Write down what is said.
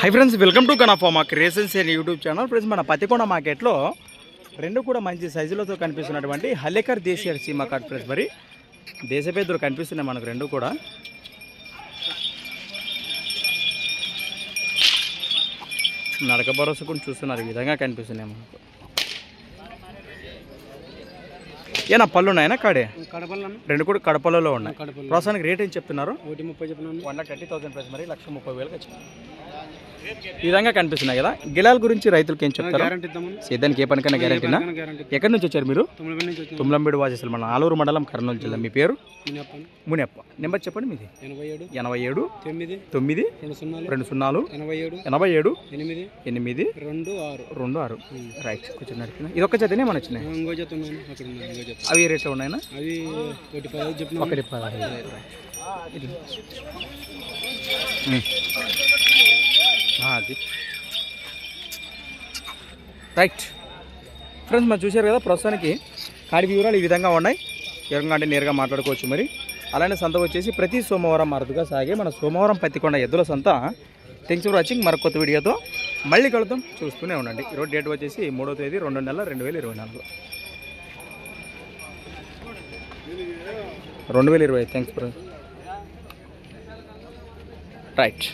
High friends, welcome to కనఫార్మా creations and YouTube channel. Friends, మన పత్తికొండ మార్కెట్లో రెండు కూడా మంచి సైజులతో కనిపిస్తున్నటువంటి హల్లేకర్ దేశీయ సీమ కార్డ్ ఫ్రెండ్స్. మరి దేశపేదలు కనిపిస్తున్నాయి మనకు రెండు కూడా. నడక భరోసా కూడా చూస్తున్నారు, ఈ విధంగా కనిపిస్తున్నాయి మనకు. ఏనా పళ్ళు ఉన్నాయనా కాడే రెండు కూడా కడపలలో ఉన్నాయి. ప్రస్తుతానికి రేట్ ఏం చెప్తున్నారు? 1,30,000 ప్రైస్. మరి 1,30,000 వచ్చింది. ఈ విధంగా కనిపిస్తున్నాయి కదా. గిలాల గురించి రైతులకు ఏం చెప్తారు? సేద్యానికి ఏ పనికైనా గ్యారంటీనా? ఎక్కడి నుంచి వచ్చారు మీరు? తుమ్లంబేడు వాసేసలు మన ఆలూరు మండలం, కర్నూలు జిల్లా. మీ పేరు? మునియప్ప. నెంబర్ చెప్పండి మీది. 87 9 20 87 8 26. రైట్. కొంచెం నడిపిన ఇది ఒక్క జతనే మన వచ్చినాయి. అవి రేట్లో ఉన్నాయన్నా? అవి 1,15. అది రైట్. ఫ్రెండ్స్, మనం చూశారు కదా. ప్రస్తుతానికి కాడి వివరాలు ఈ విధంగా ఉన్నాయి. ఎవరంగా అంటే నేరుగా మాట్లాడుకోవచ్చు. మరి అలానే సంత వచ్చేసి ప్రతి సోమవారం అరుదుగా సాగే మన సోమవారం పత్తికొండ ఎద్దుల సంత. Thanks for watching. మరొక కొత్త వీడియోతో మళ్ళీ కలుద్దాం. చూస్తూనే ఉండండి. ఈరోజు డేట్ వచ్చేసి 3వ తేదీ 2వ నెల 2024. 2020. Thanks for right.